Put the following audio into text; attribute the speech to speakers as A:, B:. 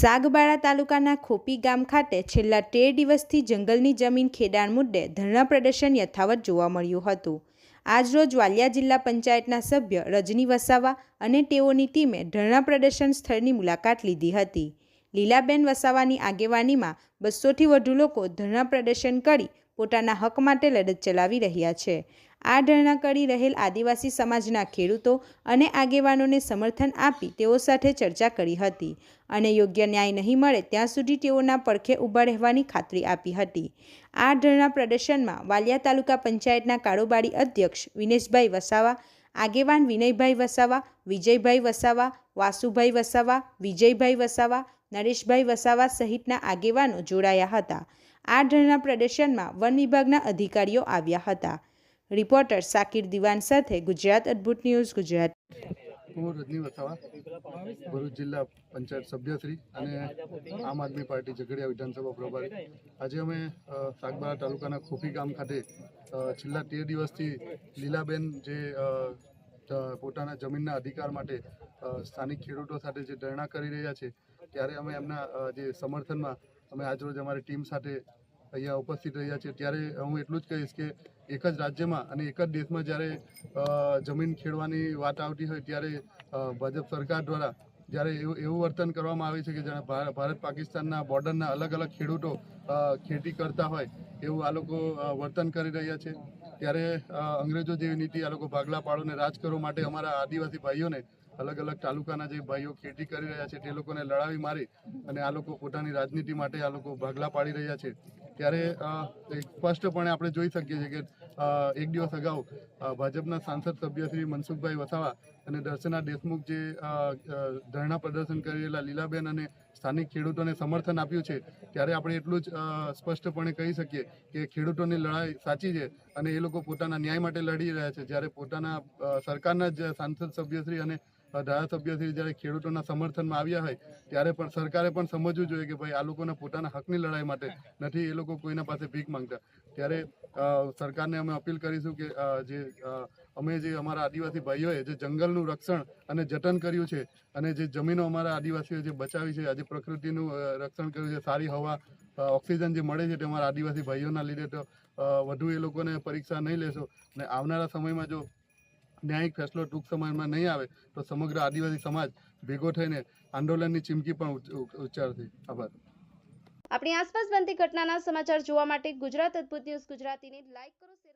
A: સાગબારા તાલુકાના ખોપી ગામ ખાતે છેલ્લા 13 દિવસથી જંગલની જમીન ખેડાણ મુદ્દે ધરણા પ્રદર્શન યથાવત જોવા મળ્યું હતું। આજરોજ વાલિયા જિલ્લા પંચાયતના સભ્ય રજની વસાવા અને તેઓની ટીમે ધરણા પ્રદર્શન સ્થળની મુલાકાત લીધી હતી। લીલાબેન વસાવાની આગેવાનીમાં 200થી વધુ લોકો ધરણા પ્રદર્શન કરી પોતાના હક માટે લડત ચલાવી રહ્યા છે। આ ધરણા કરી રહેલ આદિવાસી સમાજના ખેડૂતો અને આગેવાનોને સમર્થન આપી તેઓ સાથે ચર્ચા કરી હતી અને યોગ્ય ન્યાય નહીં મળે ત્યાં સુધી તેઓના પડખે ઊભા રહેવાની ખાતરી આપી હતી। આ ધરણા પ્રદર્શનમાં વાલિયા તાલુકા પંચાયતના કારોબારી અધ્યક્ષ વિનેશભાઈ વસાવા, આગેવાન વિનયભાઈ વસાવા, વિજયભાઈ વસાવા, વાસુભાઈ વસાવા, વિજયભાઈ વસાવા, નરેશભાઈ વસાવા સહિતના આગેવાનો જોડાયા હતા। આ ધરણા પ્રદર્શનમાં વન વિભાગના અધિકારીઓ આવ્યા હતા। રિપોર્ટર સાકિર દિવાન સાથે ગુજરાત અદ્ભુત ન્યૂઝ ગુજરાત।
B: હું રજની વસાવા, ભરૂચ જિલ્લા પંચાયત સભ્યશ્રી અને આમ આદમી પાર્ટી ઝઘડિયા વિધાનસભા પ્રભારી। આજે અમે સાગબારા તાલુકાના ખોપી ગામ ખાતે છેલ્લા 13 દિવસથી લીલાબેન જે પોતાના જમીનના અધિકાર માટે સ્થાનિક ખેડૂતો સાથે જે ધરણા કરી રહ્યા છે ત્યારે અમે એમના જે સમર્થનમાં અમે આજરોજ અમારી ટીમ સાથે અહીંયા ઉપસ્થિત રહ્યા છે। ત્યારે હું એટલું જ કહીશ કે એક જ રાજ્યમાં અને એક જ દેશમાં જ્યારે જમીન ખેડવાની વાત આવતી હોય ત્યારે ભાજપ સરકાર દ્વારા જ્યારે એવું વર્તન કરવામાં આવે છે કે જાણે ભારત પાકિસ્તાનના બોર્ડરના અલગ અલગ ખેડૂતો ખેતી કરતા હોય એવું આ લોકો વર્તન કરી રહ્યા છે। ત્યારે અંગ્રેજો જેવી નીતિ આ લોકો ભાગલા પાડોને રાજ કરવા માટે અમારા આદિવાસી ભાઈઓને અલગ અલગ તાલુકાના જે ભાઈઓ ખેતી કરી રહ્યા છે તે લોકોને લડાવી મારી અને આ લોકો પોતાની રાજનીતિ માટે આ લોકો ભાગલા પાડી રહ્યા છે। ત્યારે સ્પષ્ટપણે આપણે જોઈ શકીએ છીએ કે એક દિવસ અગાઉ ભાજપના સાંસદ સભ્ય શ્રી મનસુખભાઈ વસાવા અને દર્શના દેશમુખ જે ધરણા પ્રદર્શન કરી રહેલા લીલાબેન અને સ્થાનિક ખેડૂતોને સમર્થન આપ્યું છે ત્યારે આપણે એટલું જ સ્પષ્ટપણે કહી શકીએ કે ખેડૂતોની લડાઈ સાચી છે અને એ લોકો પોતાના ન્યાય માટે લડી રહ્યા છે। જ્યારે પોતાના સરકારના જ સાંસદ સભ્યશ્રી અને ધારાસભ્યશ્રી જ્યારે ખેડૂતોના સમર્થનમાં આવ્યા હોય ત્યારે પણ સરકારે પણ સમજવું જોઈએ કે ભાઈ આ લોકોને પોતાના હકની લડાઈ માટે નથી, એ લોકો કોઈના પાસે ભીખ માંગતા। ત્યારે સરકારને અમે અપીલ કરીશું કે અમે જે અમારા આદિવાસી ભાઈઓએ જે જંગલનું રક્ષણ અને જતન કર્યું છે અને જે જમીનો અમારા આદિવાસીઓએ જે બચાવી છે, આજે પ્રકૃતિનું રક્ષણ કર્યું છે, સારી હવા ઓક્સિજન જે મળે છે તે અમારા આદિવાસી ભાઈઓના લીધે તો વધુ એ લોકોને પરીક્ષા નહીં લેશો અને આવનારા સમયમાં જો ન્યાયિક ફેસલો ટૂંક સમયમાં નહીં આવે તો સમગ્ર આદિવાસી સમાજ ભેગો થઈને આંદોલનની ચીમકી પણ ઉચ્ચારશે। આભાર।
C: આપણી આસપાસ બનતી ઘટનાના સમાચાર જોવા માટે ગુજરાત અદ્ભુત ન્યૂઝ ગુજરાતીને લાઈક કરો, શેર